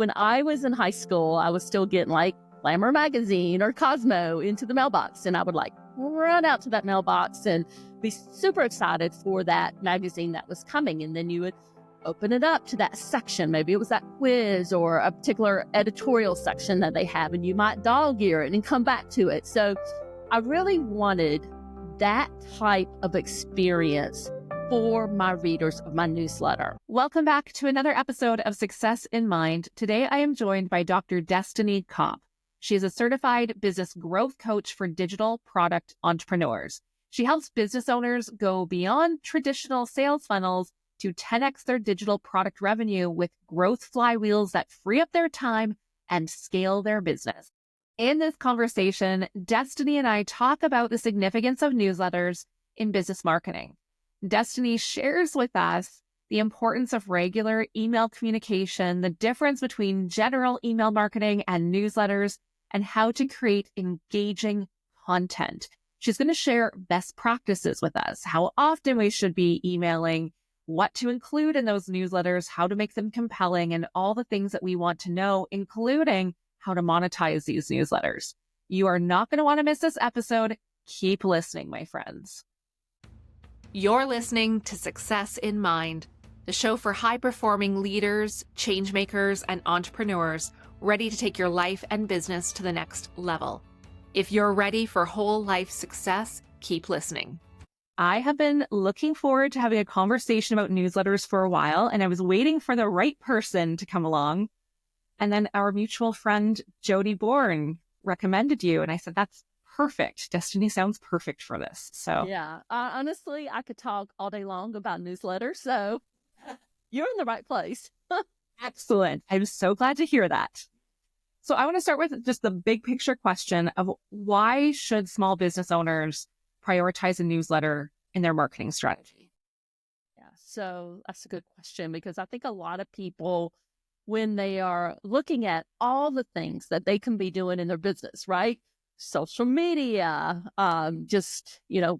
When I was in high school, I was still getting like Glamour magazine or Cosmo into the mailbox. And I would like run out to that mailbox and be super excited for that magazine that was coming. And then you would open it up to that section. Maybe it was that quiz or a particular editorial section that they have, and you might dog ear it and come back to it. So I really wanted that type of experience for my readers of my newsletter. Welcome back to another episode of Success in Mind. Today I am joined by Dr. Destini Copp. She is a certified business growth coach for digital product entrepreneurs. She helps business owners go beyond traditional sales funnels to 10x their digital product revenue with growth flywheels that free up their time and scale their business. In this conversation, Destini and I talk about the significance of newsletters in business marketing. Destini shares with us the importance of regular email communication, the difference between general email marketing and newsletters, and how to create engaging content. She's going to share best practices with us, how often we should be emailing, what to include in those newsletters, how to make them compelling, and all the things that we want to know, including how to monetize these newsletters. You are not going to want to miss this episode. Keep listening, my friends. You're listening to Success in Mind, the show for high-performing leaders, changemakers, and entrepreneurs ready to take your life and business to the next level. If you're ready for whole life success, keep listening. I have been looking forward to having a conversation about newsletters for a while, and I was waiting for the right person to come along. And then our mutual friend, Jody Bourne, recommended you. And I said, that's perfect. Destini sounds perfect for this. So yeah, honestly, I could talk all day long about newsletters. So you're in the right place. Excellent. I'm so glad to hear that. So I want to start with just the big picture question of why should small business owners prioritize a newsletter in their marketing strategy? Yeah, so that's a good question, because I think a lot of people, when they are looking at all the things that they can be doing in their business, right? Social media,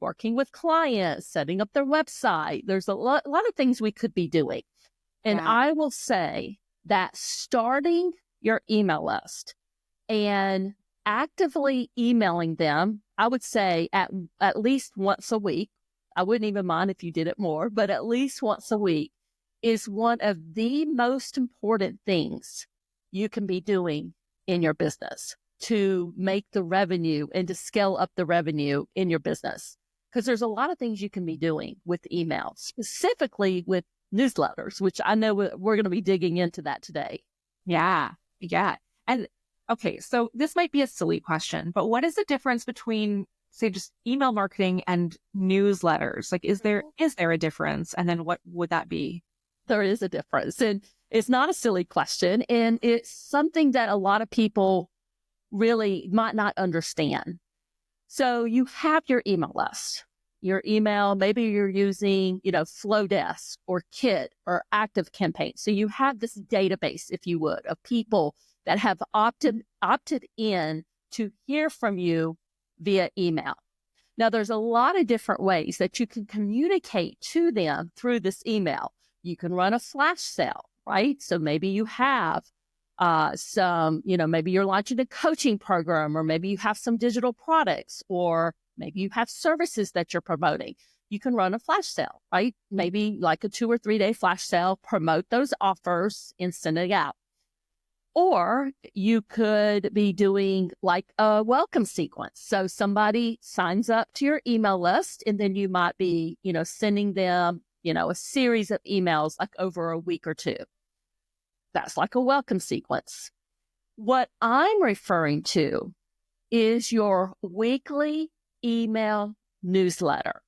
working with clients, setting up their website. There's a lot of things we could be doing. And Yeah. I will say that starting your email list and actively emailing them, I would say at least once a week. I wouldn't even mind if you did it more, but at least once a week is one of the most important things you can be doing in your business to make the revenue and to scale up the revenue in your business. Because there's a lot of things you can be doing with email, specifically with newsletters, which I know we're going to be digging into that today. Yeah. And okay, so this might be a silly question, but what is the difference between, say, just email marketing and newsletters? Like, is there a difference? And then what would that be? There is a difference, and it's not a silly question, and it's something that a lot of people really might not understand. So you have your email list. Your email, maybe you're using, Flowdesk or Kit or ActiveCampaign. So you have this database, if you would, of people that have opted in to hear from you via email. Now, there's a lot of different ways that you can communicate to them through this email. You can run a flash sale, right? So maybe you have maybe you're launching a coaching program, or maybe you have some digital products, or maybe you have services that you're promoting. You can run a flash sale, right? Maybe like a 2 or 3 day flash sale, promote those offers and send it out. Or you could be doing like a welcome sequence. So somebody signs up to your email list, and then you might be, sending them, a series of emails like over a week or two. That's like a welcome sequence. What I'm referring to is your weekly email newsletter.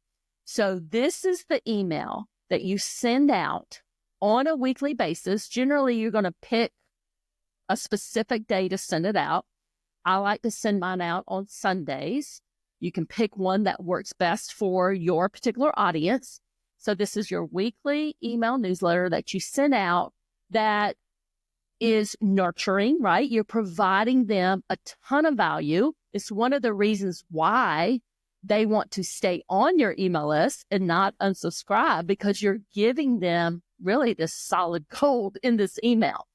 So this is the email that you send out on a weekly basis. Generally, you're going to pick a specific day to send it out. I like to send mine out on Sundays. You can pick one that works best for your particular audience. So this is your weekly email newsletter that you send out that is nurturing, right? You're providing them a ton of value. It's one of the reasons why they want to stay on your email list and not unsubscribe, because you're giving them really this solid gold in this email.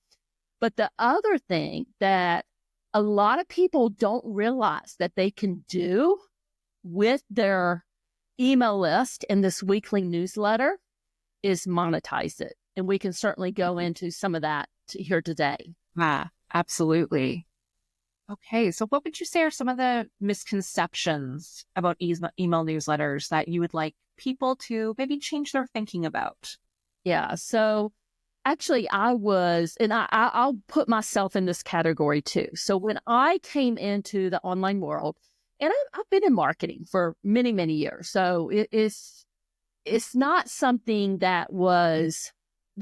But the other thing that a lot of people don't realize that they can do with their email list and this weekly newsletter is monetize it. And we can certainly go into some of that here today. Absolutely. Okay, so what would you say are some of the misconceptions about email newsletters that you would like people to maybe change their thinking about? Yeah, so actually I'll put myself in this category too. So when I came into the online world, and I've been in marketing for many, many years, so it's not something that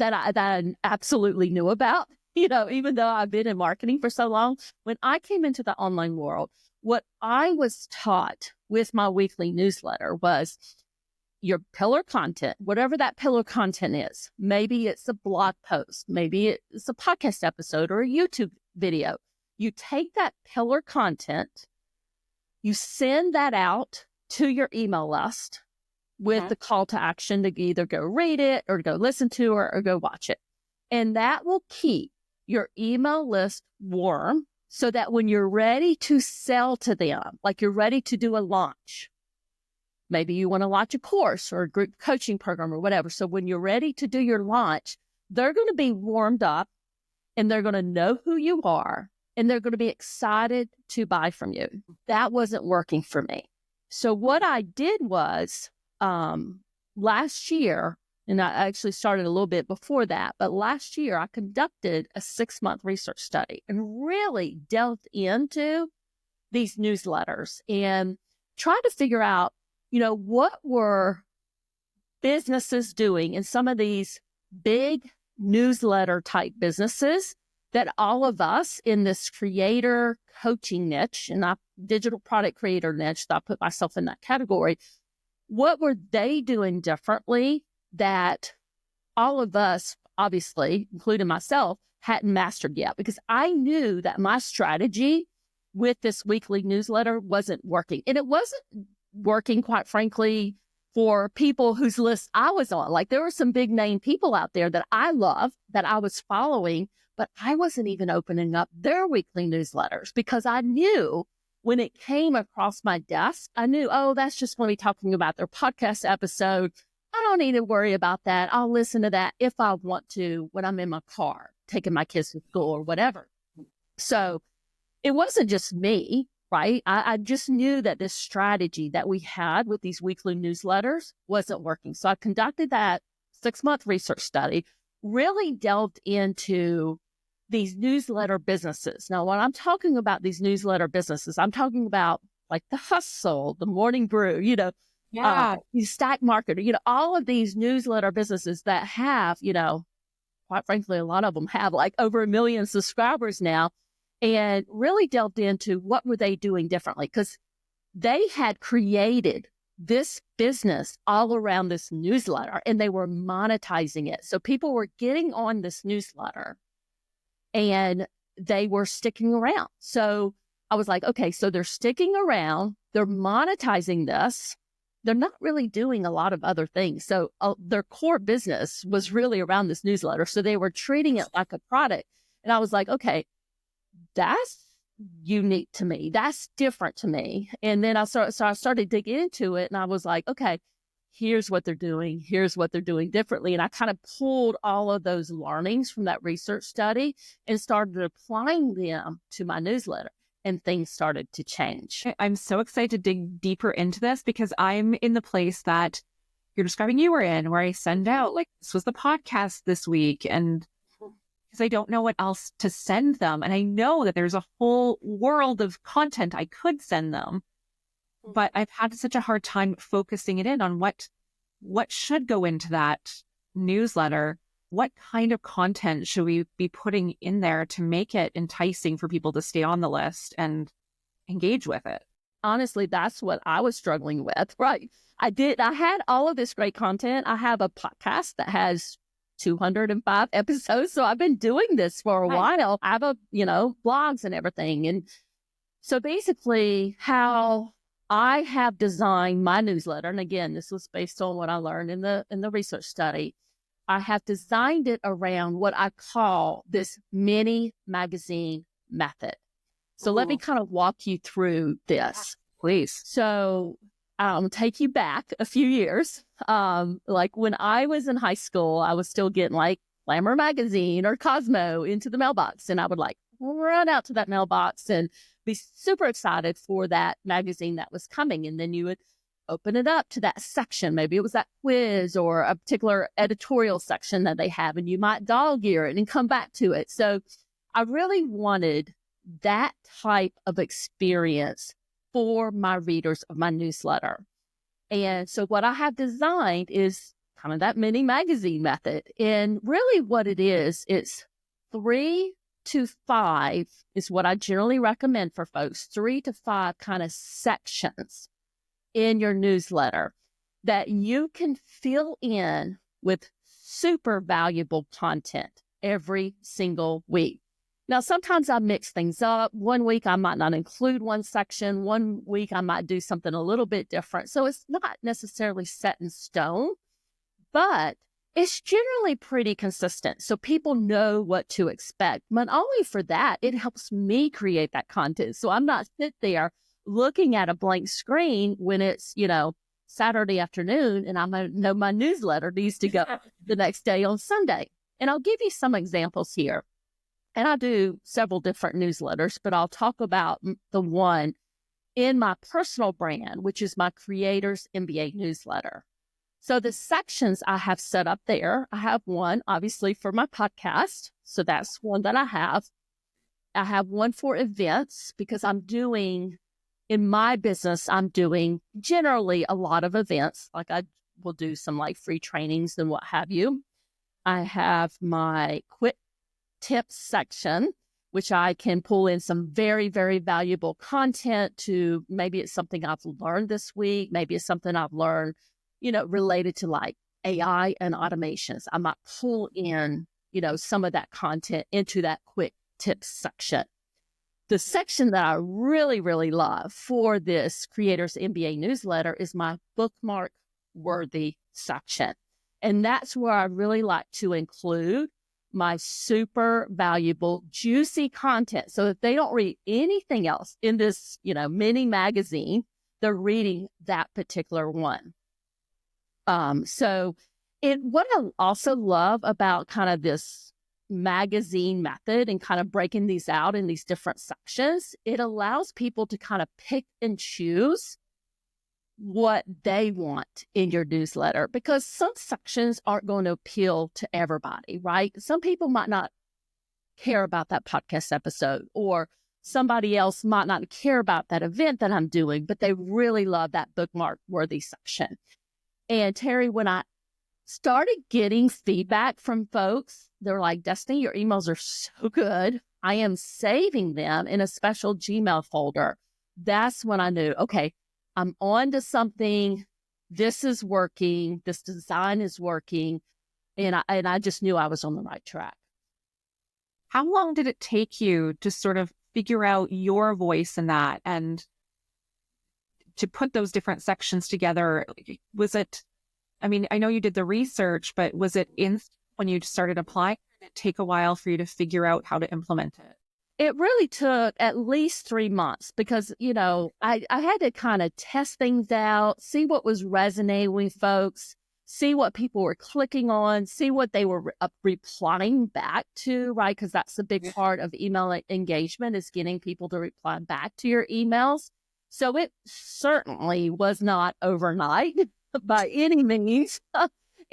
I absolutely knew about. Even though I've been in marketing for so long, when I came into the online world, what I was taught with my weekly newsletter was your pillar content, whatever that pillar content is. Maybe it's a blog post, maybe it's a podcast episode or a YouTube video. You take that pillar content, you send that out to your email list with the call to action to either go read it or go listen to or go watch it. And that will keep your email list warm so that when you're ready to sell to them, like you're ready to do a launch, maybe you want to launch a course or a group coaching program or whatever. So when you're ready to do your launch, they're going to be warmed up and they're going to know who you are and they're going to be excited to buy from you. That wasn't working for me. So what I did was last year, and I actually started a little bit before that, but last year I conducted a 6-month research study and really delved into these newsletters and tried to figure out, what were businesses doing in some of these big newsletter type businesses that all of us in this creator coaching niche and digital product creator niche, that I put myself in that category, what were they doing differently that all of us, obviously, including myself, hadn't mastered yet? Because I knew that my strategy with this weekly newsletter wasn't working. And it wasn't working, quite frankly, for people whose list I was on. Like there were some big name people out there that I love, that I was following, but I wasn't even opening up their weekly newsletters because I knew when it came across my desk, I knew, that's just going to be talking about their podcast episode. I don't need to worry about that. I'll listen to that if I want to when I'm in my car, taking my kids to school or whatever. So it wasn't just me, right? I just knew that this strategy that we had with these weekly newsletters wasn't working. So I conducted that 6-month research study, really delved into these newsletter businesses. Now, when I'm talking about these newsletter businesses, I'm talking about like the Hustle, the Morning Brew, Stack Marketer, all of these newsletter businesses that have, quite frankly, a lot of them have like over 1 million subscribers now, and really delved into what were they doing differently, because they had created this business all around this newsletter and they were monetizing it. So people were getting on this newsletter and they were sticking around. So I was like, okay, so they're sticking around, they're monetizing this. They're not really doing a lot of other things. So their core business was really around this newsletter. So they were treating it like a product. And I was like, okay, that's unique to me. That's different to me. And then I started digging into it and I was like, okay, here's what they're doing. Here's what they're doing differently. And I kind of pulled all of those learnings from that research study and started applying them to my newsletter. And things started to change. I'm so excited to dig deeper into this because I'm in the place that you're describing you were in, where I send out, like, this was the podcast this week. And because I don't know what else to send them. And I know that there's a whole world of content I could send them. But I've had such a hard time focusing it in on what should go into that newsletter. What kind of content should we be putting in there to make it enticing for people to stay on the list and engage with it? Honestly, that's what I was struggling with, right? I had all of this great content. I have a podcast that has 205 episodes. So I've been doing this for a while. I have blogs and everything. And so basically how I have designed my newsletter, and again, this was based on what I learned in the research study, I have designed it around what I call this mini magazine method. So let me kind of walk you through this. Please. So take you back a few years. Like when I was in high school, I was still getting like Glamour magazine or Cosmo into the mailbox. And I would like run out to that mailbox and be super excited for that magazine that was coming. And then you would open it up to that section. Maybe it was that quiz or a particular editorial section that they have, and you might dog ear it and come back to it. So I really wanted that type of experience for my readers of my newsletter. And so what I have designed is kind of that mini magazine method. And really what it is, it's 3 to 5 is what I generally recommend for folks, 3 to 5 kind of sections in your newsletter that you can fill in with super valuable content every single week. Now, sometimes I mix things up. One week I might not include one section. One week I might do something a little bit different. So it's not necessarily set in stone, but it's generally pretty consistent. So people know what to expect. But only for that, it helps me create that content. So I'm not sit there looking at a blank screen when it's, Saturday afternoon and I know my newsletter needs to go the next day on Sunday. And I'll give you some examples here. And I do several different newsletters, but I'll talk about the one in my personal brand, which is my Creators MBA newsletter. So the sections I have set up there, I have one obviously for my podcast. So that's one that I have. I have one for events because in my business, I'm doing generally a lot of events. Like I will do some like free trainings and what have you. I have my quick tips section, which I can pull in some very, very valuable content to, maybe it's something I've learned this week. Maybe it's something I've learned, related to like AI and automations. I might pull in, some of that content into that quick tips section. The section that I really, really love for this Creators MBA newsletter is my bookmark worthy section. And that's where I really like to include my super valuable, juicy content. So if they don't read anything else in this, mini magazine, they're reading that particular one. So what I also love about kind of this magazine method and kind of breaking these out in these different sections, it allows people to kind of pick and choose what they want in your newsletter, because some sections aren't going to appeal to everybody, right? Some people might not care about that podcast episode, or somebody else might not care about that event that I'm doing, but they really love that bookmark worthy section. And Terry, when I started getting feedback from folks, they're like, Destini, your emails are so good. I am saving them in a special Gmail folder. That's when I knew, okay, I'm on to something. This is working. This design is working. And I just knew I was on the right track. How long did it take you to sort of figure out your voice in that and to put those different sections together? Was it, I know you did the research, but was it when you started applying? Did it take a while for you to figure out how to implement it? It really took at least 3 months because, I had to kind of test things out, see what was resonating with folks, see what people were clicking on, see what they were replying back to, right? Because that's a big part of email engagement, is getting people to reply back to your emails. So it certainly was not overnight by any means.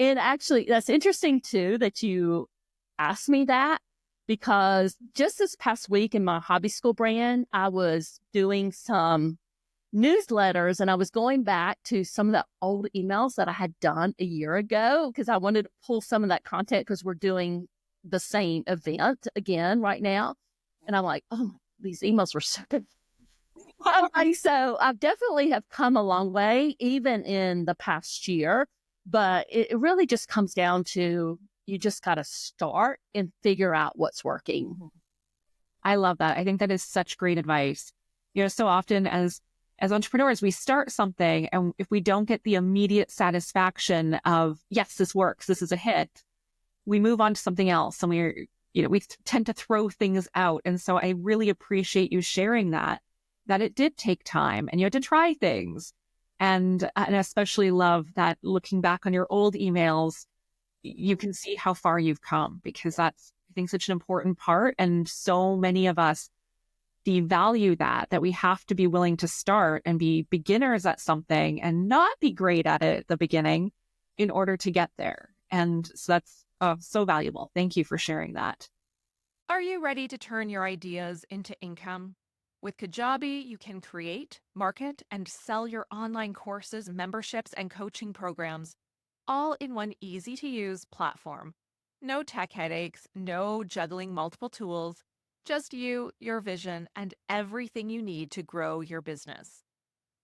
And actually, that's interesting too that you asked me that, because just this past week in my hobby school brand, I was doing some newsletters and I was going back to some of the old emails that I had done a year ago because I wanted to pull some of that content because we're doing the same event again right now. And I'm like, oh, these emails were so good. So I've definitely have come a long way, even in the past year, but it really just comes down to, you just got to start and figure out what's working. I love that. I think that is such great advice. So often as entrepreneurs, we start something, and if we don't get the immediate satisfaction of, yes, this works, this is a hit, we move on to something else, and we tend to throw things out. And so I really appreciate you sharing that it did take time and you had to try things. And I especially love that looking back on your old emails, you can see how far you've come, because that's, I think, such an important part. And so many of us devalue that we have to be willing to start and be beginners at something and not be great at it at the beginning in order to get there. And so that's so valuable. Thank you for sharing that. Are you ready to turn your ideas into income? With Kajabi, you can create, market, and sell your online courses, memberships, and coaching programs, all in one easy-to-use platform. No tech headaches, no juggling multiple tools, just you, your vision, and everything you need to grow your business.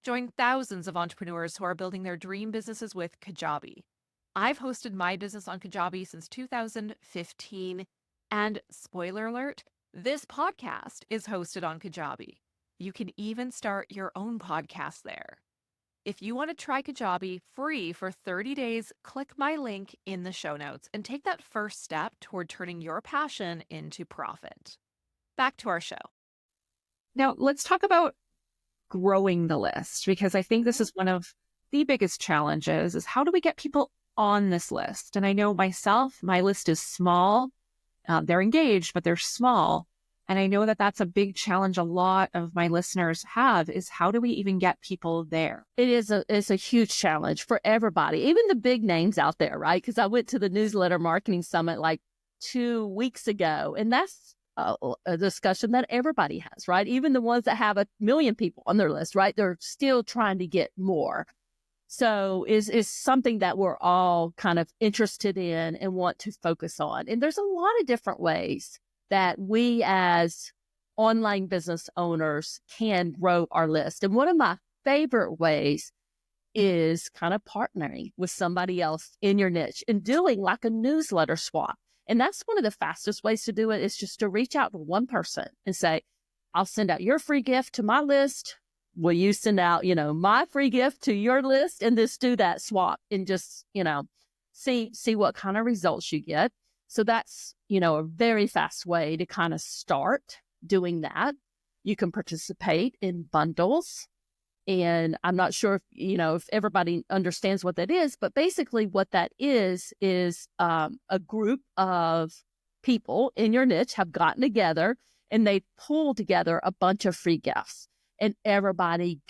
Join thousands of entrepreneurs who are building their dream businesses with Kajabi. I've hosted my business on Kajabi since 2015, and spoiler alert, this podcast is hosted on Kajabi. You can even start your own podcast there. If you want to try Kajabi free for 30 days, click my link in the show notes and take that first step toward turning your passion into profit. Back to our show. Now, let's talk about growing the list, because I think this is one of the biggest challenges, is how do we get people on this list? And I know myself, my list is small. They're engaged, but they're small. And I know that that's a big challenge a lot of my listeners have, is how do we even get people there? It's a huge challenge for everybody, even the big names out there, right? Because I went to the Newsletter Marketing Summit like 2 weeks ago, and that's a discussion that everybody has, right? Even the ones that have 1 million people on their list, right? They're still trying to get more. So is something that we're all kind of interested in and want to focus on. And there's a lot of different ways that we as online business owners can grow our list. And one of my favorite ways is kind of partnering with somebody else in your niche and doing like a newsletter swap. And that's one of the fastest ways to do it, is just to reach out to one person and say, I'll send out your free gift to my list. Will you send out, my free gift to your list, and just do that swap and just, see what kind of results you get. So that's, a very fast way to kind of start doing that. You can participate in bundles. And I'm not sure if everybody understands what that is, but basically what that is a group of people in your niche have gotten together and they pull together a bunch of free gifts. And everybody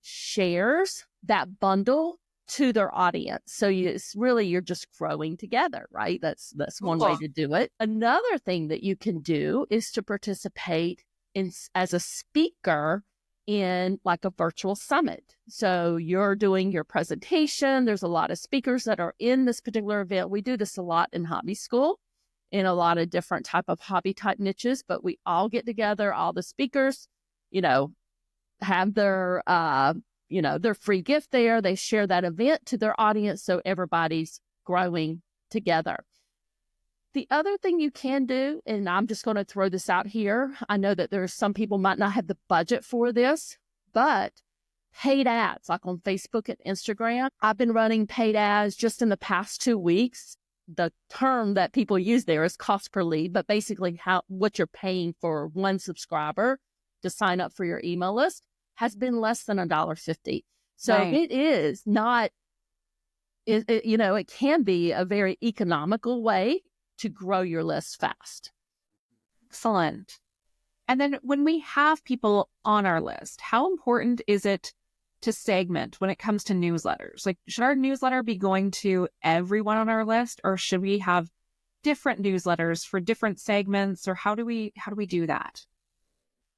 shares that bundle to their audience. So you're just growing together, right? That's one way to do it. Another thing that you can do is to participate as a speaker in like a virtual summit. So you're doing your presentation. There's a lot of speakers that are in this particular event. We do this a lot in hobby school, in a lot of different type of hobby type niches, but we all get together, all the speakers, have their free gift there. They share that event to their audience, so everybody's growing together. The other thing you can do, and I'm just going to throw this out here, I know that there's some people might not have the budget for this, but paid ads, like on Facebook and Instagram. I've been running paid ads just in the past 2 weeks. The term that people use there is cost per lead, but basically what you're paying for one subscriber to sign up for your email list has been less than $1.50. So right. It is not, it can be a very economical way to grow your list fast. Excellent. And then when we have people on our list, how important is it to segment when it comes to newsletters? Like, should our newsletter be going to everyone on our list, or should we have different newsletters for different segments, or how do we do that?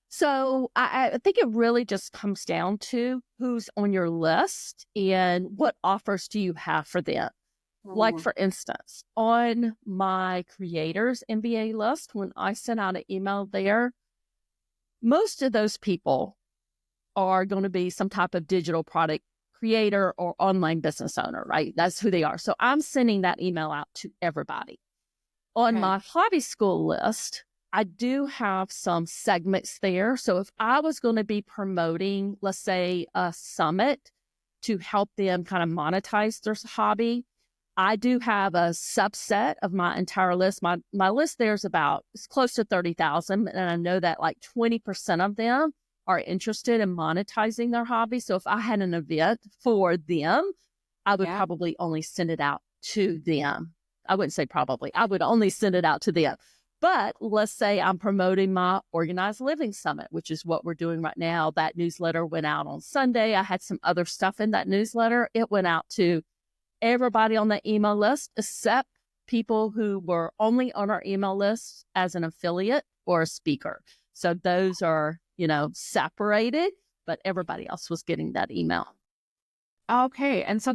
So I think it really just comes down to who's on your list and what offers do you have for them. Like, for instance, on my creators MBA list, when I sent out an email there, most of those people are going to be some type of digital product creator or online business owner, right? That's who they are. So I'm sending that email out to everybody. On my hobby school list, I do have some segments there. So if I was going to be promoting, let's say, a summit to help them kind of monetize their hobby, I do have a subset of my entire list. My list there's it's close to 30,000. And I know that like 20% of them are interested in monetizing their hobby. So if I had an event for them, I would probably only send it out to them. I wouldn't say probably. I would only send it out to them. But let's say I'm promoting my Organized Living Summit, which is what we're doing right now. That newsletter went out on Sunday. I had some other stuff in that newsletter. It went out to everybody on the email list, except people who were only on our email list as an affiliate or a speaker. So those are, separated, but everybody else was getting that email. Okay. And so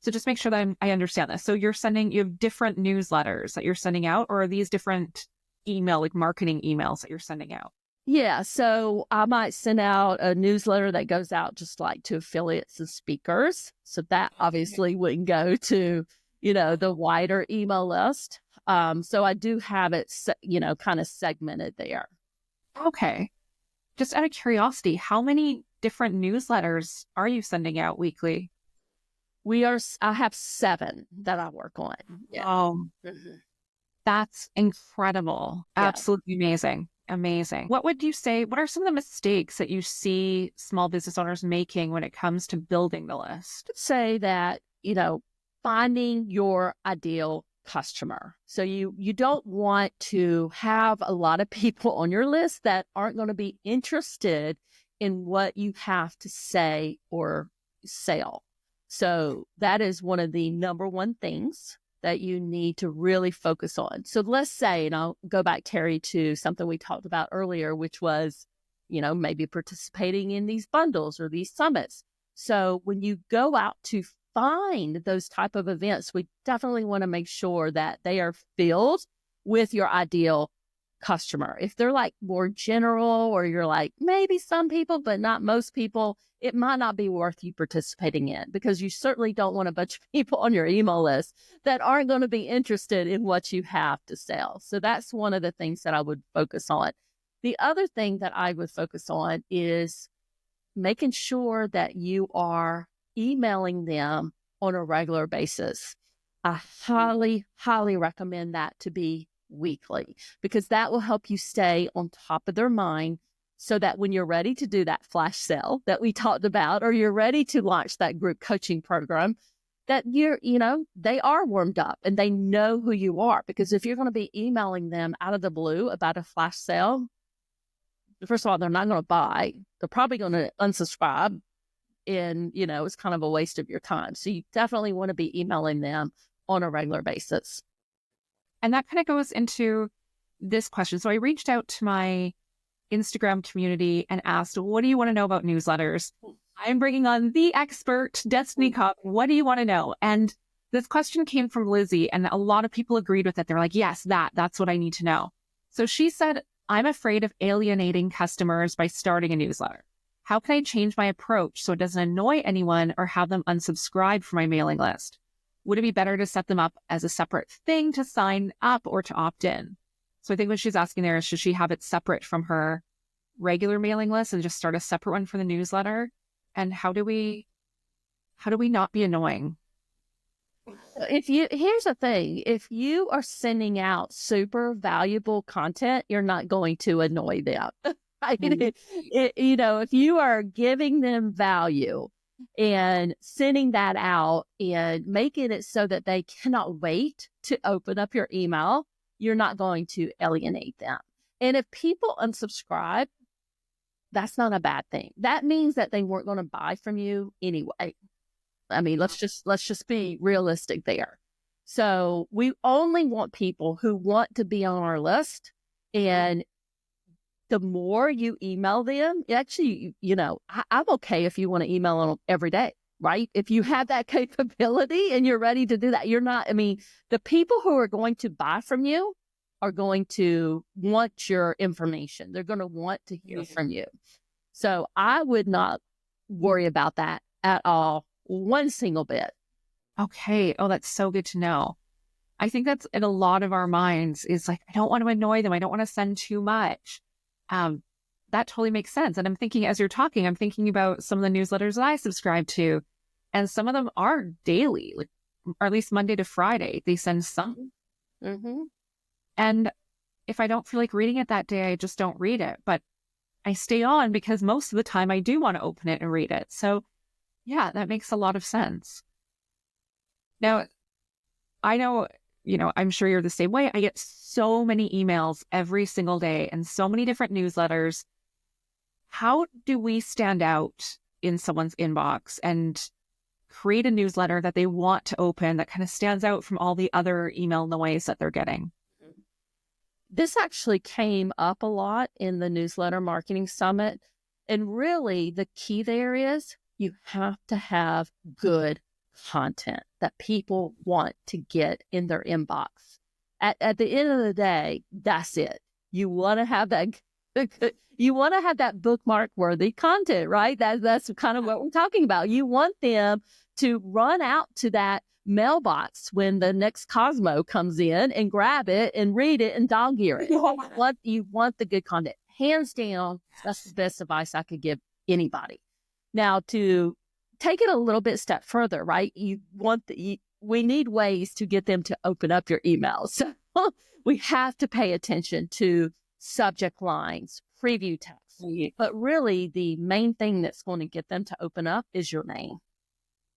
so just make sure that I understand this. So you have different newsletters that you're sending out, or are these different marketing emails that you're sending out? Yeah. So I might send out a newsletter that goes out just like to affiliates and speakers. So that obviously wouldn't go to, the wider email list. So I do have it, kind of segmented there. Okay. Just out of curiosity, how many different newsletters are you sending out weekly? I have 7 that I work on. Yeah. Oh, that's incredible. Yeah. Absolutely amazing. Amazing. What would you say, what are some of the mistakes that you see small business owners making when it comes to building the list? I'd say that, finding your ideal customer. So you don't want to have a lot of people on your list that aren't going to be interested in what you have to say or sell. So that is one of the number one things that you need to really focus on. So let's say, and I'll go back, Terry, to something we talked about earlier, which was, maybe participating in these bundles or these summits. So when you go out to find those type of events, we definitely want to make sure that they are filled with your ideal customer. If they're like more general, or you're like maybe some people, but not most people, it might not be worth you participating in, because you certainly don't want a bunch of people on your email list that aren't going to be interested in what you have to sell. So that's one of the things that I would focus on. The other thing that I would focus on is making sure that you are emailing them on a regular basis. I highly, highly recommend that to be weekly, because that will help you stay on top of their mind, so that when you're ready to do that flash sale that we talked about, or you're ready to launch that group coaching program, that they are warmed up and they know who you are. Because if you're going to be emailing them out of the blue about a flash sale, first of all, they're not going to buy. They're probably going to unsubscribe, and, it's kind of a waste of your time. So you definitely want to be emailing them on a regular basis. And that kind of goes into this question. So I reached out to my Instagram community and asked, what do you want to know about newsletters? I'm bringing on the expert, Destini Copp. What do you want to know? And this question came from Lizzie, and a lot of people agreed with it. They're like, yes, that's what I need to know. So she said, I'm afraid of alienating customers by starting a newsletter. How can I change my approach so it doesn't annoy anyone or have them unsubscribe from my mailing list? Would it be better to set them up as a separate thing to sign up or to opt in? So I think what she's asking there is, should she have it separate from her regular mailing list and just start a separate one for the newsletter? And how do we not be annoying? Here's the thing, if you are sending out super valuable content, you're not going to annoy them. Right? If you are giving them value and sending that out and making it so that they cannot wait to open up your email, you're not going to alienate them. And if people unsubscribe, that's not a bad thing. That means that they weren't going to buy from you anyway. I mean, let's just be realistic there. So we only want people who want to be on our list. And the more you email them, actually, I'm okay if you want to email them every day, right? If you have that capability and you're ready to do that, the people who are going to buy from you are going to want your information. They're going to want to hear from you. So I would not worry about that at all, one single bit. Okay. Oh, that's so good to know. I think that's in a lot of our minds is like, I don't want to annoy them. I don't want to send too much. That totally makes sense. And I'm thinking, as you're talking, I'm thinking about some of the newsletters that I subscribe to, and some of them are daily, like or at least Monday to Friday, they send some. Mm-hmm. And if I don't feel like reading it that day, I just don't read it. But I stay on because most of the time I do want to open it and read it. So yeah, that makes a lot of sense. Now, I know, I'm sure you're the same way. I get so many emails every single day and so many different newsletters. How do we stand out in someone's inbox and create a newsletter that they want to open that kind of stands out from all the other email noise that they're getting? This actually came up a lot in the Newsletter Marketing Summit. And really, the key there is you have to have good content that people want to get in their inbox. At the end of the day, that's it. You want to have that. You want to have that bookmark worthy content, right? That's kind of what we're talking about. You want them to run out to that mailbox when the next Cosmo comes in and grab it and read it and dog ear it. You want the good content. Hands down, that's the best advice I could give anybody. Now, to take it a little bit step further, right? We need ways to get them to open up your emails. So we have to pay attention to subject lines, preview text. But really, the main thing that's going to get them to open up is your name.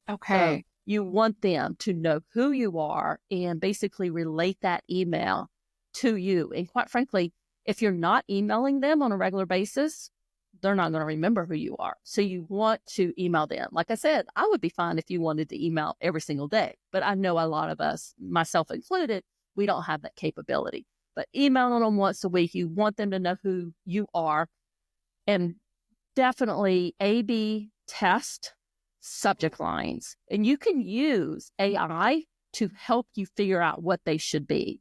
Okay. So you want them to know who you are and basically relate that email to you. And quite frankly, if you're not emailing them on a regular basis, they're not going to remember who you are. So you want to email them. Like I said, I would be fine if you wanted to email every single day. But I know a lot of us, myself included, we don't have that capability. But emailing them once a week, you want them to know who you are. And definitely A/B test subject lines. And you can use AI to help you figure out what they should be.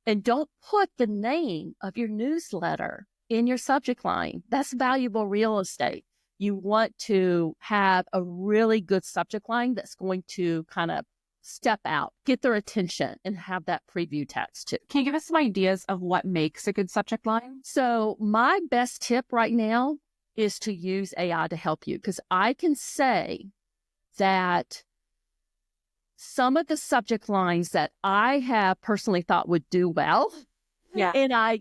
And don't put the name of your newsletter in your subject line. That's valuable real estate. You want to have a really good subject line that's going to kind of step out, get their attention, and have that preview text too. Can you give us some ideas of what makes a good subject line? So my best tip right now is to use AI to help you, because I can say that some of the subject lines that I have personally thought would do well, and I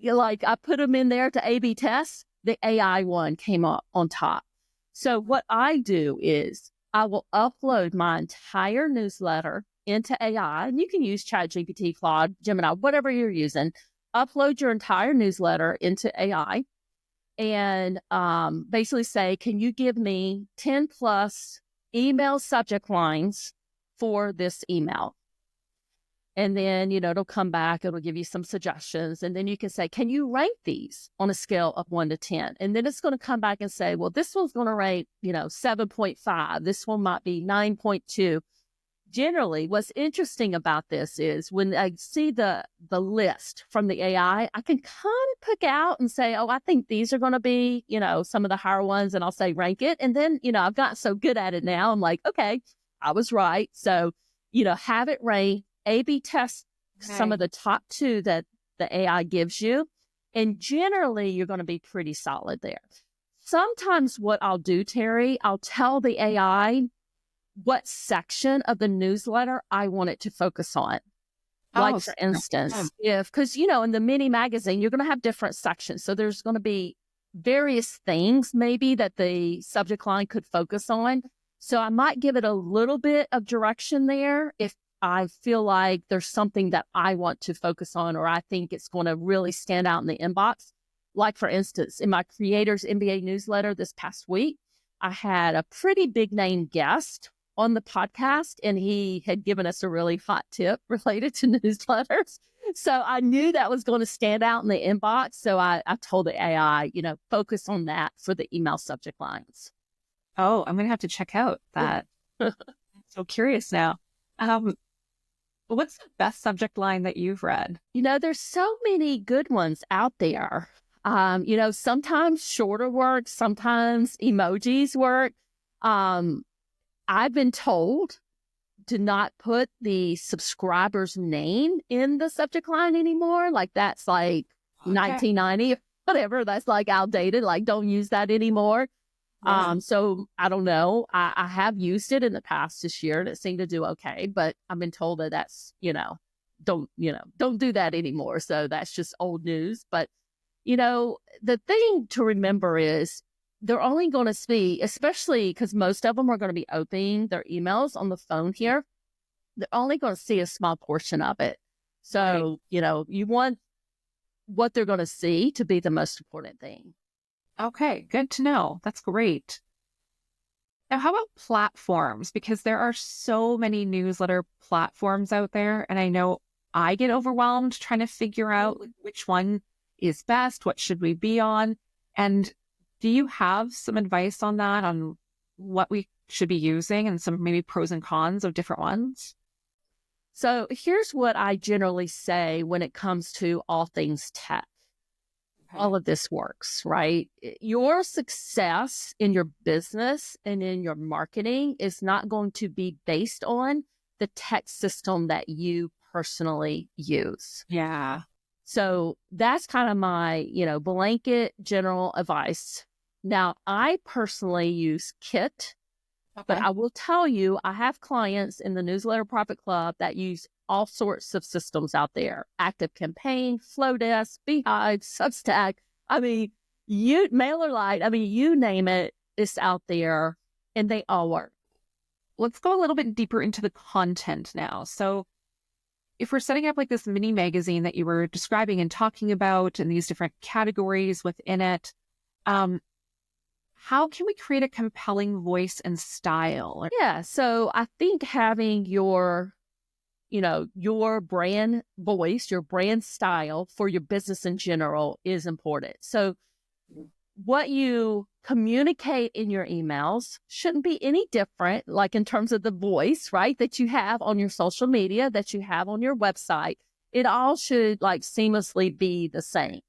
put them in there to A/B test, the AI one came up on top. So what I do is I will upload my entire newsletter into AI, and you can use ChatGPT, Claude, Gemini, whatever you're using. Upload your entire newsletter into AI and basically say, can you give me 10 plus email subject lines for this email? And then, it'll come back, it'll give you some suggestions. And then you can say, can you rank these on a scale of 1 to 10? And then it's going to come back and say, well, this one's going to rate, 7.5. This one might be 9.2. Generally, what's interesting about this is when I see the list from the AI, I can kind of pick out and say, oh, I think these are going to be, some of the higher ones, and I'll say rank it. And then, I've gotten so good at it now. I'm like, okay, I was right. So, have it rank, A/B test some of the top 2 that the AI gives you. And generally, you're going to be pretty solid there. Sometimes what I'll do, Terry, I'll tell the AI what section of the newsletter I want it to focus on. Like, for instance, because, in the mini magazine, you're going to have different sections. So there's going to be various things maybe that the subject line could focus on. So I might give it a little bit of direction there if I feel like there's something that I want to focus on, or I think it's going to really stand out in the inbox. Like, for instance, in my Creators MBA newsletter this past week, I had a pretty big name guest on the podcast, and he had given us a really hot tip related to newsletters. So I knew that was going to stand out in the inbox. So I told the AI, focus on that for the email subject lines. Oh, I'm going to have to check out that. I'm so curious now. What's the best subject line that you've read? There's so many good ones out there. Sometimes shorter work, sometimes emojis work. I've been told to not put the subscriber's name in the subject line anymore. Like, that's like 1990 or whatever. That's like outdated. Like, don't use that anymore. Yeah. So I don't know. I have used it in the past this year and it seemed to do okay, but I've been told that that's, don't do that anymore. So that's just old news. But, the thing to remember is they're only going to see, especially because most of them are going to be opening their emails on the phone here. They're only going to see a small portion of it. So, you want what they're going to see to be the most important thing. Okay, good to know. That's great. Now, how about platforms? Because there are so many newsletter platforms out there, and I know I get overwhelmed trying to figure out which one is best, what should we be on? And do you have some advice on that, on what we should be using and some maybe pros and cons of different ones? So here's what I generally say when it comes to all things tech. All of this works, right? Your success in your business and in your marketing is not going to be based on the tech system that you personally use. Yeah. So that's kind of my, blanket general advice. Now, I personally use Kit, but I will tell you, I have clients in the Newsletter Profit Club that use all sorts of systems out there. ActiveCampaign, Flowdesk, Beehive, Substack. I mean, MailerLite, you name it, it's out there and they all work. Let's go a little bit deeper into the content now. So if we're setting up like this mini magazine that you were describing and talking about and these different categories within it, how can we create a compelling voice and style? Yeah. So I think having your brand voice, your brand style for your business in general is important. So what you communicate in your emails shouldn't be any different, like in terms of the voice, right, that you have on your social media, that you have on your website. It all should like seamlessly be the same.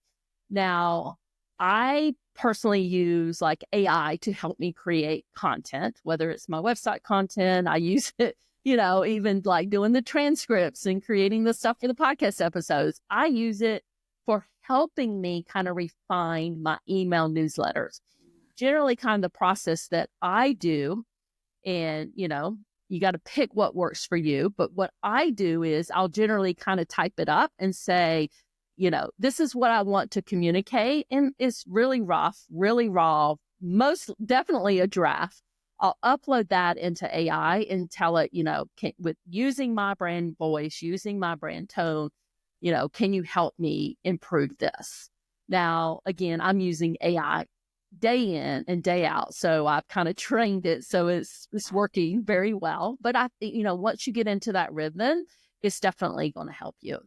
Now, I personally use like AI to help me create content, whether it's my website content. I use it, even like doing the transcripts and creating the stuff for the podcast episodes. I use it for helping me kind of refine my email newsletters. Generally kind of the process that I do. And, you got to pick what works for you. But what I do is I'll generally kind of type it up and say, this is what I want to communicate. And it's really rough, really raw, most definitely a draft. I'll upload that into AI and tell it, with using my brand voice, using my brand tone, can you help me improve this? Now, again, I'm using AI day in and day out. So I've kind of trained it. So it's working very well. But I think, once you get into that rhythm, it's definitely going to help you.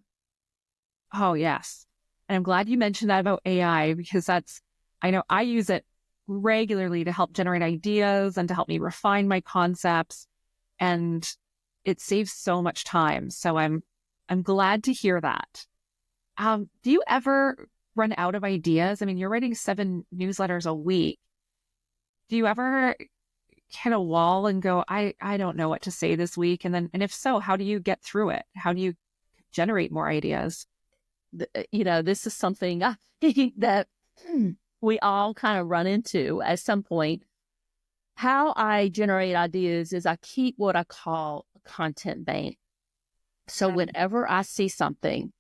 Oh, yes. And I'm glad you mentioned that about AI because I know I use it regularly to help generate ideas and to help me refine my concepts. And it saves so much time. So I'm glad to hear that. Do you ever run out of ideas? I mean, you're writing 7 newsletters a week. Do you ever hit a wall and go, I don't know what to say this week? And if so, how do you get through it? How do you generate more ideas? This is something I think that we all kind of run into at some point. How I generate ideas is I keep what I call a content bank. So whenever I see something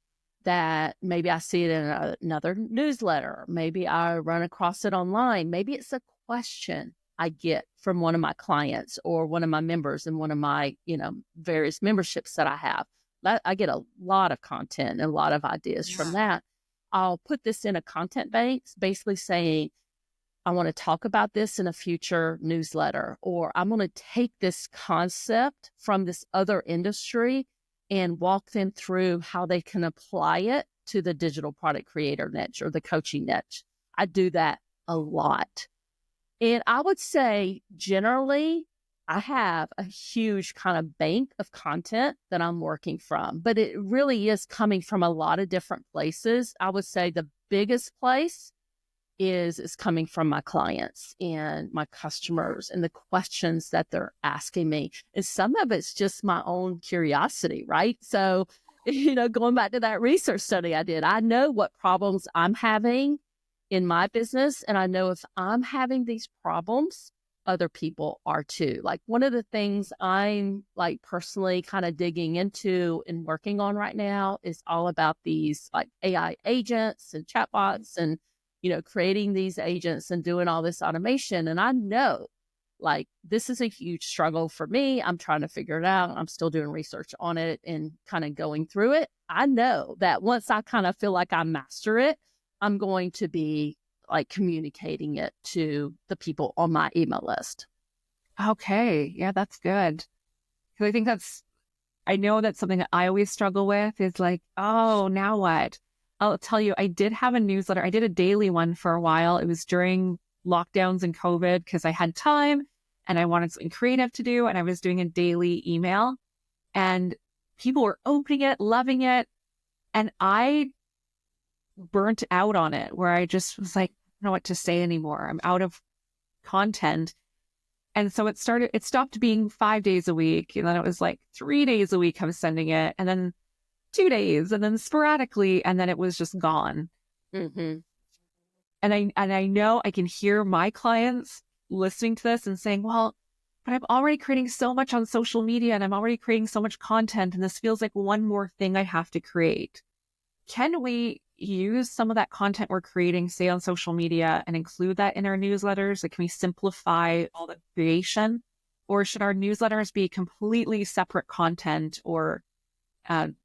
that maybe I see it in another newsletter, maybe I run across it online, maybe it's a question I get from one of my clients or one of my members in one of my, various memberships that I have. I get a lot of content and a lot of ideas from that. I'll put this in a content bank, basically saying, I want to talk about this in a future newsletter, or I'm going to take this concept from this other industry and walk them through how they can apply it to the digital product creator niche or the coaching niche. I do that a lot. And I would say generally, I have a huge kind of bank of content that I'm working from, but it really is coming from a lot of different places. I would say the biggest place is coming from my clients and my customers and the questions that they're asking me. And some of it's just my own curiosity, right? So, going back to that research study I did, I know what problems I'm having in my business. And I know if I'm having these problems, other people are too. Like one of the things I'm like personally kind of digging into and working on right now is all about these like AI agents and chatbots and, creating these agents and doing all this automation. And I know like this is a huge struggle for me. I'm trying to figure it out. I'm still doing research on it and kind of going through it. I know that once I kind of feel like I master it, I'm going to be like communicating it to the people on my email list. Okay. Yeah, that's good. Because I know that's something that I always struggle with is like, oh, now what? I'll tell you, I did have a newsletter. I did a daily one for a while. It was during lockdowns and COVID because I had time and I wanted something creative to do. And I was doing a daily email and people were opening it, loving it. And I burnt out on it where I just was like, I don't know what to say anymore. I'm out of content. And so it stopped being 5 days a week. And then it was like 3 days a week I was sending it. And then 2 days and then sporadically. And then it was just gone. Mm-hmm. And I know I can hear my clients listening to this and saying, well, but I'm already creating so much on social media and I'm already creating so much content. And this feels like one more thing I have to create. Can we use some of that content we're creating, say on social media, and include that in our newsletters? Like, can we simplify all the creation? Or should our newsletters be completely separate content or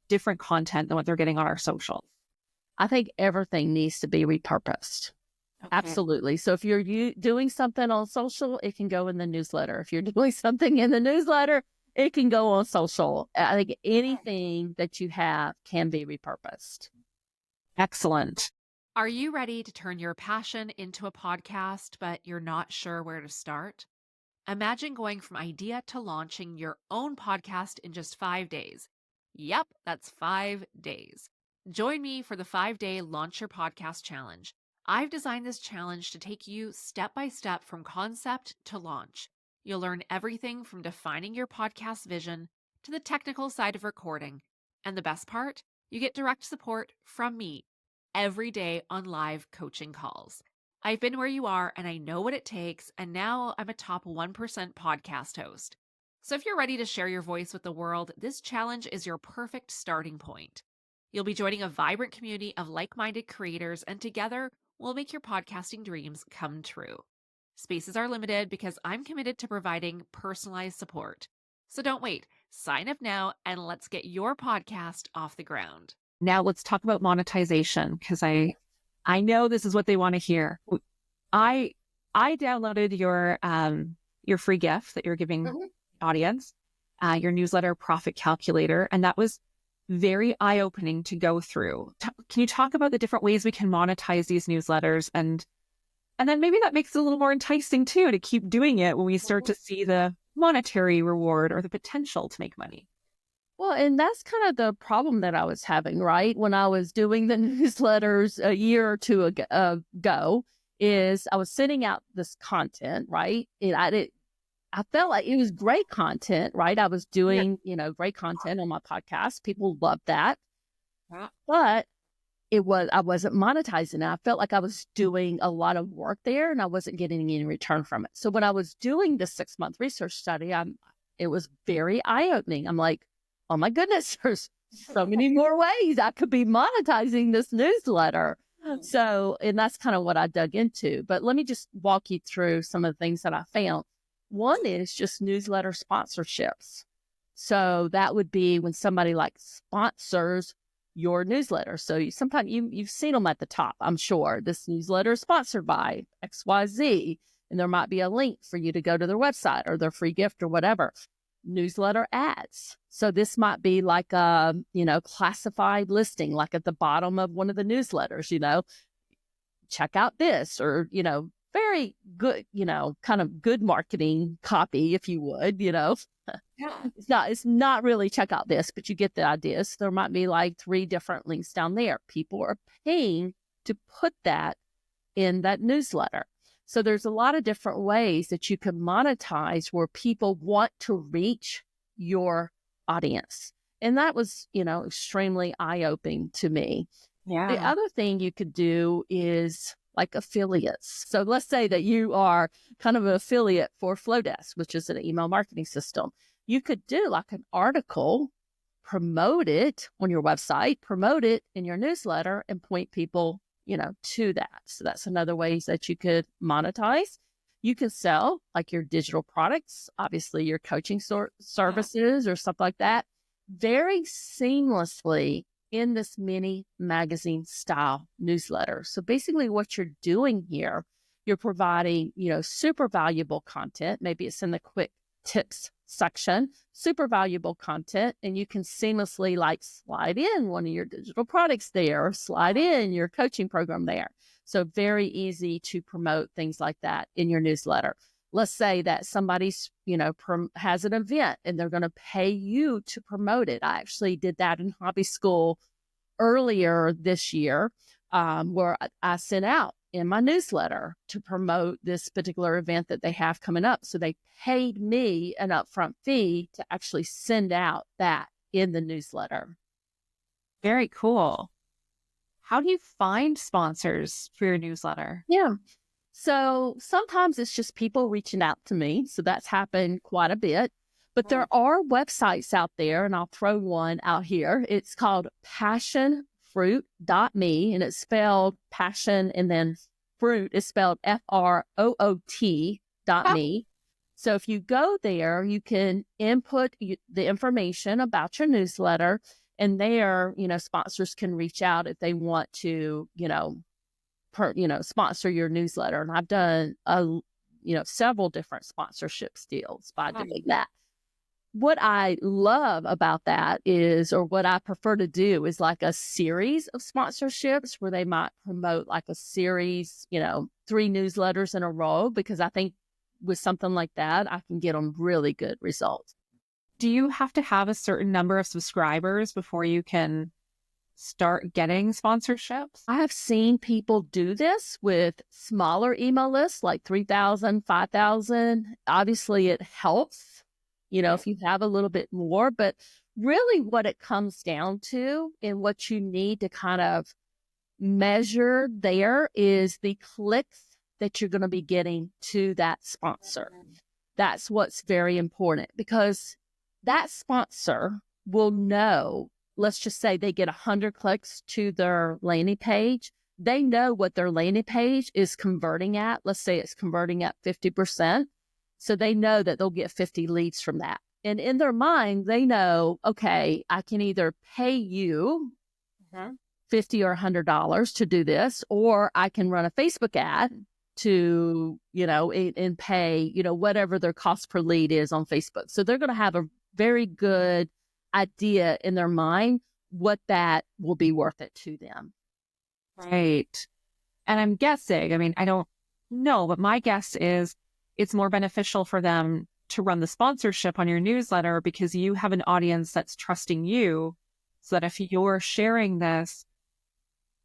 different content than what they're getting on our socials? I think everything needs to be repurposed. Okay. Absolutely. So if you're doing something on social, it can go in the newsletter. If you're doing something in the newsletter, it can go on social. I think anything that you have can be repurposed. Excellent. Are you ready to turn your passion into a podcast, but you're not sure where to start? Imagine going from idea to launching your own podcast in just 5 days. Yep, that's 5 days. Join me for the 5-day Launch Your Podcast Challenge. I've designed this challenge to take you step by step from concept to launch. You'll learn everything from defining your podcast vision to the technical side of recording. And the best part, you get direct support from me every day on live coaching calls. I've been where you are and I know what it takes, and now I'm a top 1% podcast host. So if you're ready to share your voice with the world, this challenge is your perfect starting point. You'll be joining a vibrant community of like-minded creators, and together we'll make your podcasting dreams come true. Spaces are limited because I'm committed to providing personalized support. So don't wait. Sign up now and let's get your podcast off the ground. Now let's talk about monetization, because I know this is what they want to hear. I downloaded your free gift that you're giving audience, your newsletter profit calculator, and that was very eye-opening to go through. Can you talk about the different ways we can monetize these newsletters, and then maybe that makes it a little more enticing too to keep doing it when we start to see the monetary reward or the potential to make money? Well, and that's kind of the problem that I was having, right? When I was doing the newsletters a year or two ago, is I was sending out this content, right? And I felt like it was great content, right? I was doing, great content on my podcast. People loved that. But I wasn't monetizing it. I felt like I was doing a lot of work there and I wasn't getting any return from it. So when I was doing the 6-month research study, it was very eye-opening. I'm like, oh my goodness, there's so many more ways I could be monetizing this newsletter. So, and that's kind of what I dug into. But let me just walk you through some of the things that I found. One is just newsletter sponsorships. So that would be when somebody like sponsors your newsletter. So sometimes you've seen them at the top, I'm sure. This newsletter is sponsored by XYZ, and there might be a link for you to go to their website or their free gift or whatever. Newsletter ads. So this might be like a, classified listing, like at the bottom of one of the newsletters, check out this, or, very good, kind of good marketing copy, if you would, Yeah. It's not really check out this, but you get the idea. So there might be like 3 different links down there. People are paying to put that in that newsletter. So there's a lot of different ways that you can monetize where people want to reach your audience. And that was, extremely eye-opening to me. Yeah. The other thing you could do is like affiliates. So let's say that you are kind of an affiliate for Flowdesk, which is an email marketing system. You could do like an article, promote it on your website, promote it in your newsletter, and point people, to that. So that's another ways that you could monetize. You can sell like your digital products, obviously your coaching services or stuff like that, very seamlessly in this mini magazine style newsletter. So basically what you're doing here, you're providing, super valuable content. Maybe it's in the quick tips section, super valuable content, and you can seamlessly like slide in one of your digital products there, or slide in your coaching program there. So very easy to promote things like that in your newsletter. Let's say that somebody's, has an event and they're going to pay you to promote it. I actually did that in hobby school earlier this year, where I sent out in my newsletter to promote this particular event that they have coming up. So they paid me an upfront fee to actually send out that in the newsletter. Very cool. How do you find sponsors for your newsletter? Yeah. So sometimes it's just people reaching out to me. So that's happened quite a bit. But there are websites out there, and I'll throw one out here. It's called passionfruit.me, and it's spelled passion and then fruit is spelled FROOT.me. So if you go there, you can input the information about your newsletter, and there, sponsors can reach out if they want to, sponsor your newsletter. And I've done several different sponsorships deals by doing that. What I love about that is, or what I prefer to do is like a series of sponsorships where they might promote like a series, 3 newsletters in a row, because I think with something like that, I can get them really good results. Do you have to have a certain number of subscribers before you can start getting sponsorships? I have seen people do this with smaller email lists, like 3,000, 5,000. Obviously, it helps, if you have a little bit more. But really what it comes down to and what you need to kind of measure there is the clicks that you're going to be getting to that sponsor. That's what's very important, because that sponsor will know. Let's just say they get 100 clicks to their landing page. They know what their landing page is converting at. Let's say it's converting at 50%. So they know that they'll get 50 leads from that. And in their mind, they know, okay, I can either pay you $50 or $100 to do this, or I can run a Facebook ad to, and pay, whatever their cost per lead is on Facebook. So they're going to have a very good idea in their mind what that will be worth it to them. Right. And I'm guessing, I don't know, but my guess is it's more beneficial for them to run the sponsorship on your newsletter because you have an audience that's trusting you, so that if you're sharing this,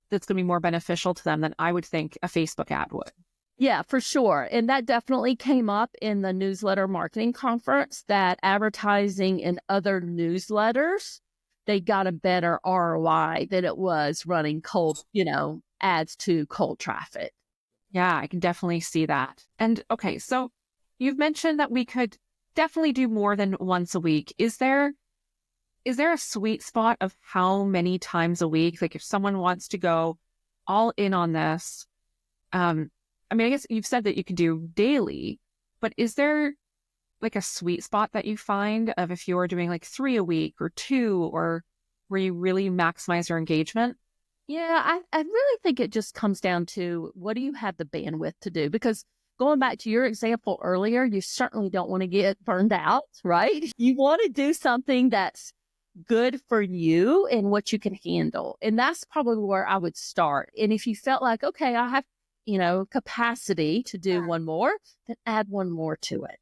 that's going to be more beneficial to them than I would think a Facebook ad would. Yeah, for sure. And that definitely came up in the newsletter marketing conference, that advertising in other newsletters, they got a better ROI than it was running cold, ads to cold traffic. Yeah, I can definitely see that. And okay, so you've mentioned that we could definitely do more than once a week. Is there a sweet spot of how many times a week? Like if someone wants to go all in on this, I guess you've said that you can do daily, but is there like a sweet spot that you find of if you're doing like 3 a week or 2, or where you really maximize your engagement? Yeah, I really think it just comes down to, what do you have the bandwidth to do? Because going back to your example earlier, you certainly don't want to get burned out, right? You want to do something that's good for you and what you can handle. And that's probably where I would start. And if you felt like, okay, I have, capacity to do one more, then add one more to it.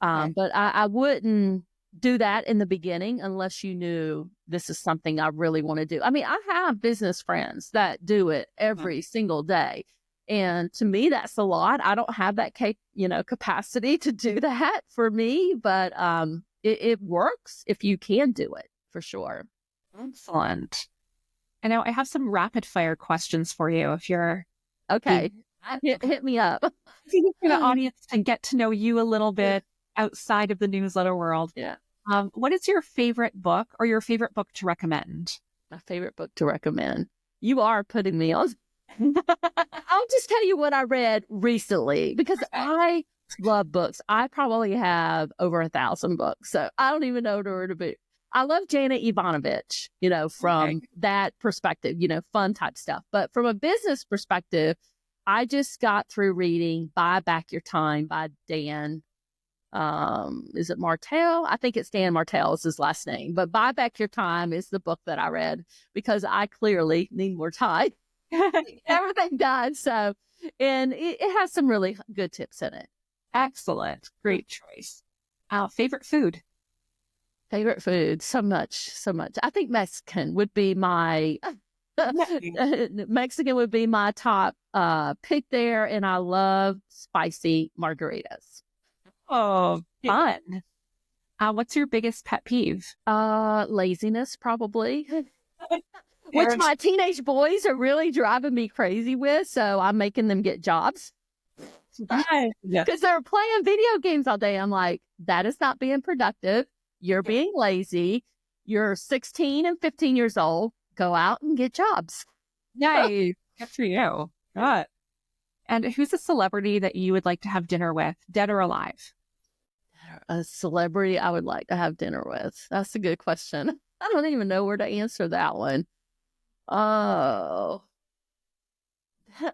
But I wouldn't do that in the beginning unless you knew this is something I really want to do. I have business friends that do it every single day. And to me, that's a lot. I don't have that capacity to do that for me, but it works if you can do it, for sure. Excellent. And now I have some rapid fire questions for you if you're Okay. Hit me up. For the audience to get to know you a little bit outside of the newsletter world. Yeah. What is your favorite book or your favorite book to recommend? My favorite book to recommend. You are putting me on. I'll just tell you what I read recently because I love books. I probably have over 1,000 books, so I don't even know where to be. I love Janet Ivanovich, from that perspective, fun type stuff. But from a business perspective, I just got through reading Buy Back Your Time by Dan. Is it Martell? I think it's Dan Martell is his last name. But Buy Back Your Time is the book that I read because I clearly need more time. Everything done. So, and it has some really good tips in it. Excellent. Great choice. Favorite food? Favorite food? So much. I think Mexican would be my top pick there. And I love spicy margaritas. Oh, fun. What's your biggest pet peeve? Laziness, probably. Which my teenage boys are really driving me crazy with. So I'm making them get jobs. Because they're playing video games all day. I'm like, that is not being productive. You're being lazy. You're 16 and 15 years old. Go out and get jobs. Nice. Good for you. Good. And who's a celebrity that you would like to have dinner with, dead or alive? A celebrity I would like to have dinner with. That's a good question. I don't even know where to answer that one. Oh,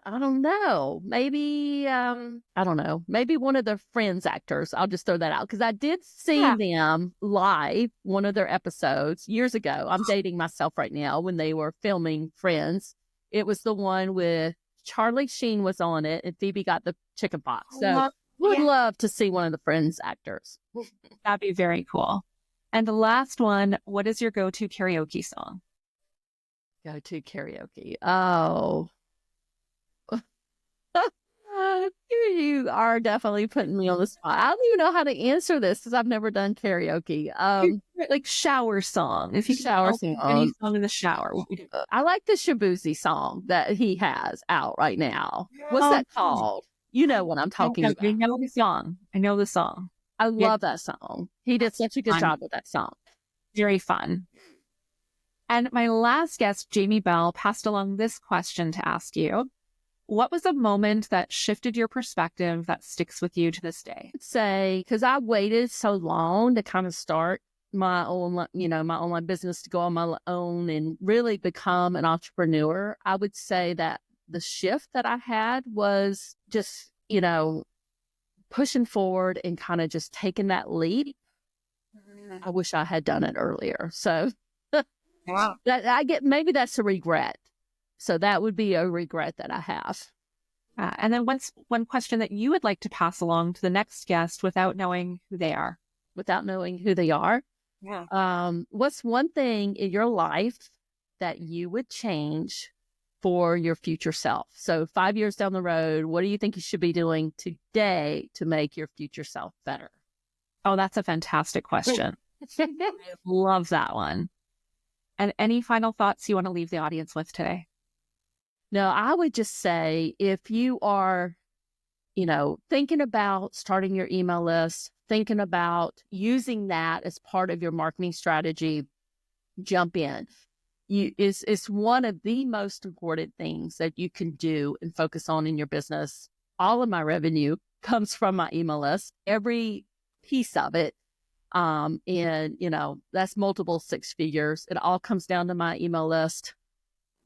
I don't know. Maybe, I don't know. Maybe one of the Friends actors. I'll just throw that out because I did see them live, one of their episodes years ago. I'm dating myself right now when they were filming Friends. It was the one with Charlie Sheen was on it and Phoebe got the chicken pox. So would love to see one of the Friends actors. That'd be very cool. And the last one, what is your go-to karaoke song? Go-to karaoke. Oh. You are definitely putting me on the spot. I don't even know how to answer this because I've never done karaoke. Like shower song. If you shower song, any song in the shower. I like the Shabuzi song that he has out right now. What's that called? You know what I'm talking about. I know the song. I love that song. He did such a good job with that song. Very fun. And my last guest, Jamie Bell, passed along this question to ask you. What was a moment that shifted your perspective that sticks with you to this day? I'd say, because I waited so long to kind of start my own, my online business, to go on my own and really become an entrepreneur, I would say that the shift that I had was just, pushing forward and kind of just taking that leap. I wish I had done it earlier. So maybe that's a regret. So that would be a regret that I have. And then one question that you would like to pass along to the next guest without knowing who they are. Without knowing who they are? Yeah. What's one thing in your life that you would change for your future self? So 5 years down the road, what do you think you should be doing today to make your future self better? Oh, that's a fantastic question. I love that one. And any final thoughts you want to leave the audience with today? No, I would just say if you are, thinking about starting your email list, thinking about using that as part of your marketing strategy, jump in. It's one of the most important things that you can do and focus on in your business. All of my revenue comes from my email list, every piece of it. And, that's multiple six figures. It all comes down to my email list.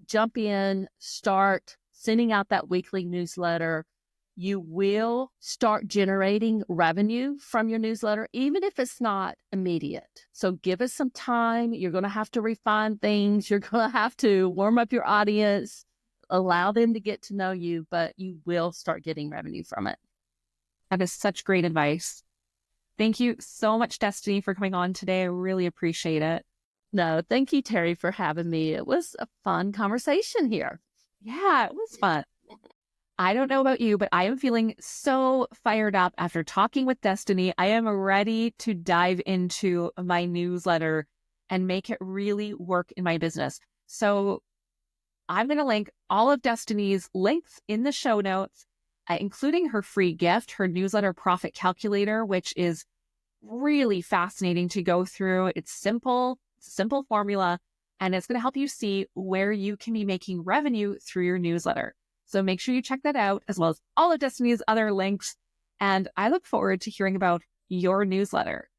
Jump in, start sending out that weekly newsletter. You will start generating revenue from your newsletter, even if it's not immediate. So give us some time. You're going to have to refine things. You're going to have to warm up your audience, allow them to get to know you, but you will start getting revenue from it. That is such great advice. Thank you so much, Destini, for coming on today. I really appreciate it. No, thank you, Terry, for having me. It was a fun conversation here. Yeah, it was fun. I don't know about you, but I am feeling so fired up after talking with Destini. I am ready to dive into my newsletter and make it really work in my business. So I'm going to link all of Destiny's links in the show notes, including her free gift, her newsletter profit calculator, which is really fascinating to go through. It's simple formula, and it's going to help you see where you can be making revenue through your newsletter. So make sure you check that out, as well as all of Destiny's other links. And I look forward to hearing about your newsletter.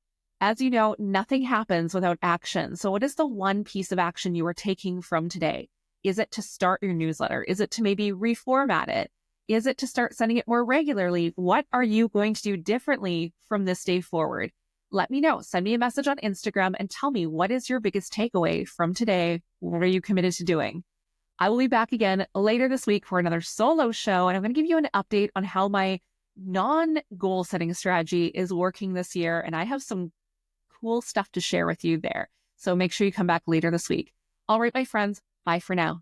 As you know, nothing happens without action. So what is the one piece of action you are taking from today? Is it to start your newsletter? Is it to maybe reformat it? Is it to start sending it more regularly? What are you going to do differently from this day forward? Let me know. Send me a message on Instagram and tell me, what is your biggest takeaway from today? What are you committed to doing? I will be back again later this week for another solo show, and I'm going to give you an update on how my non-goal setting strategy is working this year. And I have some cool stuff to share with you there. So make sure you come back later this week. All right, my friends, bye for now.